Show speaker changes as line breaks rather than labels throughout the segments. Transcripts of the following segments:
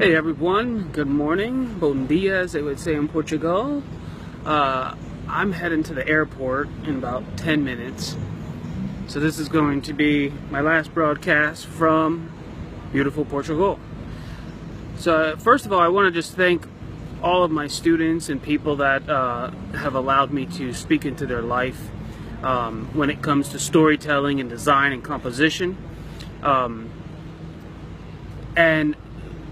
Hey everyone, good morning, bom dia as they would say in Portugal. I'm heading to the airport in about 10 minutes. So this is going to be my last broadcast from beautiful Portugal. So first of all, I want to just thank all of my students and people that have allowed me to speak into their life when it comes to storytelling and design and composition. And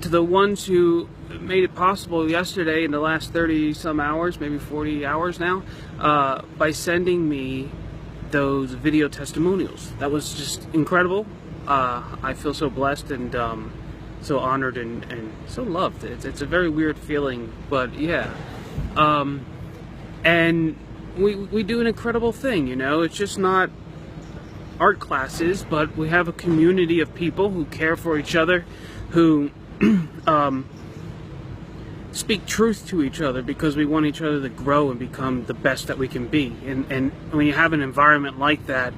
to the ones who made it possible yesterday in the last 30 some hours, maybe 40 hours now, by sending me those video testimonials. That was just incredible. I feel so blessed and so honored and so loved. It's a very weird feeling, but yeah. And we do an incredible thing, you know. It's just not art classes, but we have a community of people who care for each other, who speak truth to each other because we want each other to grow and become the best that we can be. And when you have an environment like that,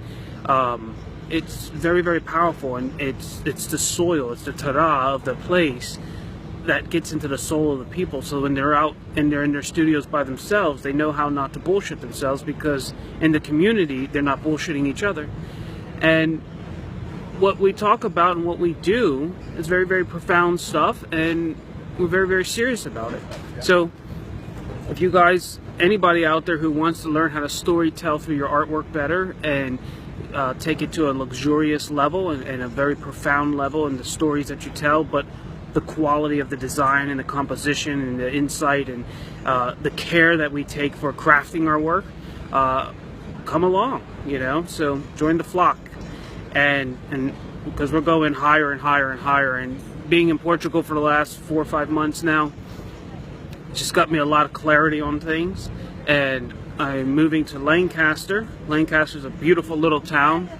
it's very, very powerful, and it's the soil, it's the tara of the place that gets into the soul of the people. So when they're out and they're in their studios by themselves, they know how not to bullshit themselves, because in the community they're not bullshitting each other. And what we talk about and what we do is very, very profound stuff, and we're very, very serious about it. So if you guys, anybody out there who wants to learn how to story tell through your artwork better and take it to a luxurious level and a very profound level in the stories that you tell, but the quality of the design and the composition and the insight and the care that we take for crafting our work, come along, you know. So join the flock. And because we're going higher and higher and higher, and being in Portugal for the last 4 or 5 months now just got me a lot of clarity on things. And I'm moving to Lancaster. Lancaster's a beautiful little town.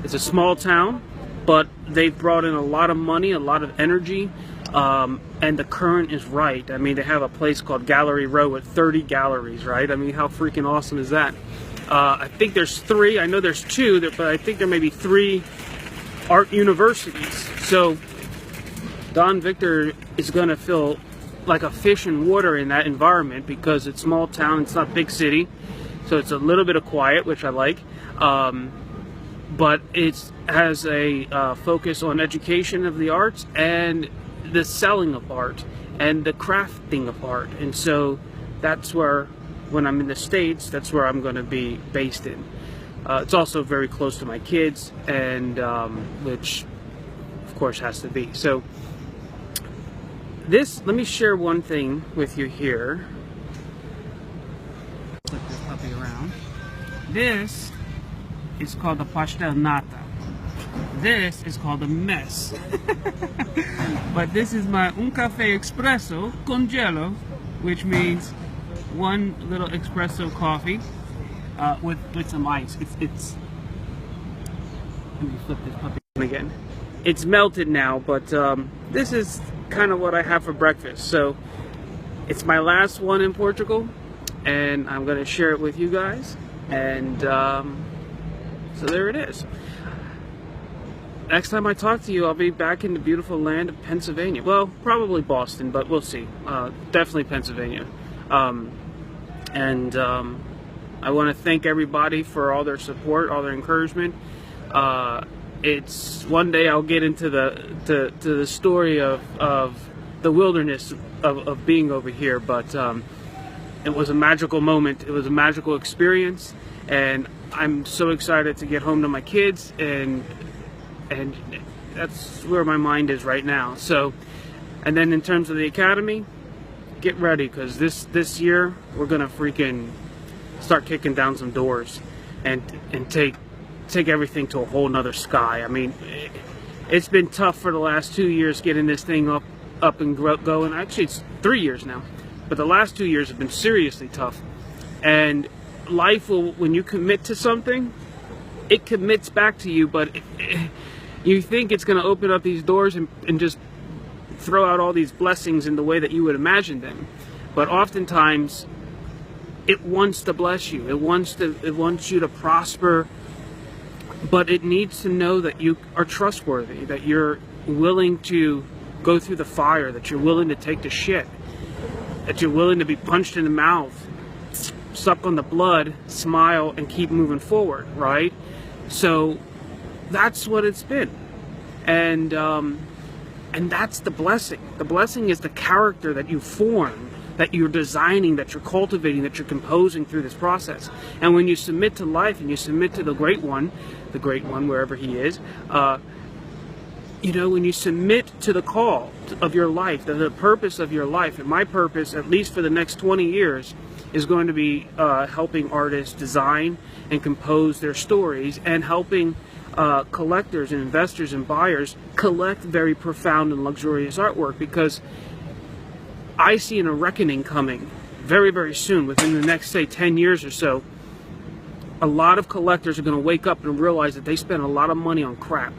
It's a small town, but they've brought in a lot of money, a lot of energy, and the current is right. I mean, they have a place called Gallery Row with 30 galleries, right? I mean, how freaking awesome is that? I think there's 3. I know there's 2, but I think there may be 3 art universities. So Don Victor is going to feel like a fish in water in that environment, because it's small town, it's not big city, so it's a little bit of quiet, which I like. But it has a focus on education of the arts and the selling of art and the crafting of art. And so that's where, when I'm in the States, that's where I'm going to be based in. It's also very close to my kids, and which of course has to be. So let me share one thing with you here. Flip this puppy around. This is called the pastel nata. This is called a mess. But this is my un café espresso con gelo, which means one little espresso coffee with some ice. It's let me flip this puppy again. It's melted now, but this is kind of what I have for breakfast. So it's my last one in Portugal, and I'm going to share it with you guys. And so there it is. Next time I talk to you, I'll be back in the beautiful land of Pennsylvania. Well, probably Boston, but we'll see. Definitely Pennsylvania. I want to thank everybody for all their support, all their encouragement. It's one day I'll get into the story of the wilderness of being over here, but it was a magical moment. It was a magical experience, and I'm so excited to get home to my kids, and that's where my mind is right now. So, and then in terms of the academy, get ready, because this year we're gonna freaking start kicking down some doors and take everything to a whole nother sky. I mean, it's been tough for the last 2 years getting this thing up and going. Actually, it's 3 years now, but the last 2 years have been seriously tough. And life will, when you commit to something, it commits back to you, but you think it's going to open up these doors and just throw out all these blessings in the way that you would imagine them. But oftentimes it wants to bless you. It wants you to prosper, but it needs to know that you are trustworthy, that you're willing to go through the fire, that you're willing to take the shit, that you're willing to be punched in the mouth, suck on the blood, smile, and keep moving forward, right? So that's what it's been. And that's the blessing. The blessing is the character that you form, that you're designing, that you're cultivating, that you're composing through this process. And when you submit to life and you submit to the great one, wherever he is, when you submit to the call of your life, the purpose of your life, and my purpose, at least for the next 20 years, is going to be helping artists design and compose their stories, and helping collectors and investors and buyers collect very profound and luxurious artwork, because I see a reckoning coming very, very soon, within the next, say, 10 years or so. A lot of collectors are going to wake up and realize that they spent a lot of money on crap,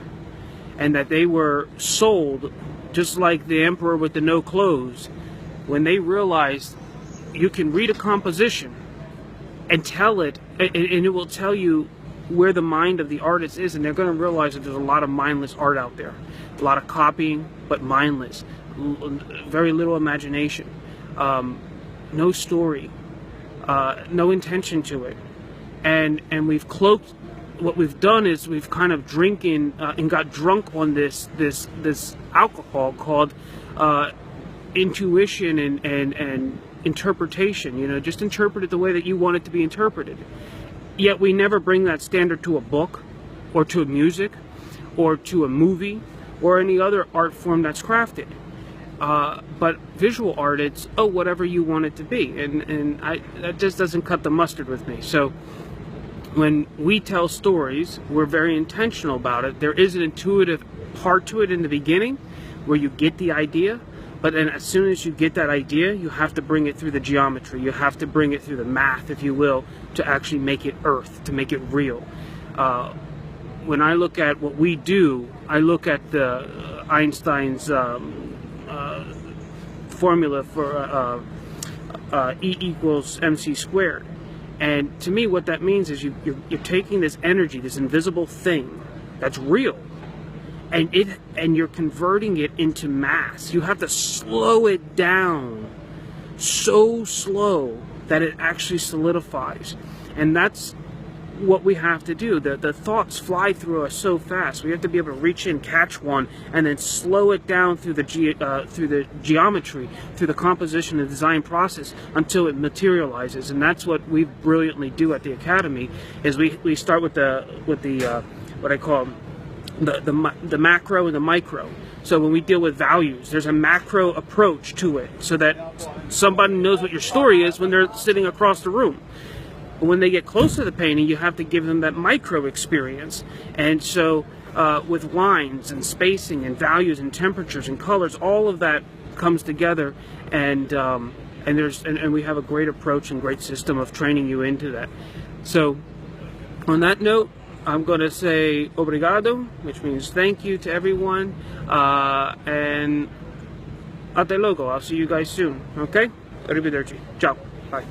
and that they were sold just like the emperor with the no clothes, when they realized you can read a composition and tell it, and it will tell you where the mind of the artist is, and they're going to realize that there's a lot of mindless art out there, a lot of copying, but mindless, very little imagination, no story, no intention to it, and we've cloaked. What we've done is we've kind of drinking and got drunk on this alcohol called intuition and interpretation. Just interpret it the way that you want it to be interpreted. Yet we never bring that standard to a book, or to music, or to a movie, or any other art form that's crafted. But visual art, it's whatever you want it to be, and that just doesn't cut the mustard with me. So when we tell stories, we're very intentional about it. There is an intuitive part to it in the beginning, where you get the idea, but then as soon as you get that idea, you have to bring it through the geometry. You have to bring it through the math, if you will, to actually make it earth, to make it real. When I look at what we do, I look at the Einstein's formula for E equals mc squared. And to me, what that means is you're taking this energy, this invisible thing that's real, and you're converting it into mass. You have to slow it down so slow that it actually solidifies. And that's what we have to do. The thoughts fly through us so fast. We have to be able to reach in, catch one, and then slow it down through the geometry, through the composition and design process, until it materializes. And that's what we brilliantly do at the Academy. Is we start with the what I call the macro and the micro. So when we deal with values, there's a macro approach to it, so that somebody knows what your story is when they're sitting across the room. But when they get close to the painting, you have to give them that micro experience. And so with lines and spacing and values and temperatures and colors, all of that comes together, and we have a great approach and great system of training you into that. So on that note, I'm going to say obrigado, which means thank you to everyone, and até logo. I'll see you guys soon, okay? Arrivederci. Ciao. Bye.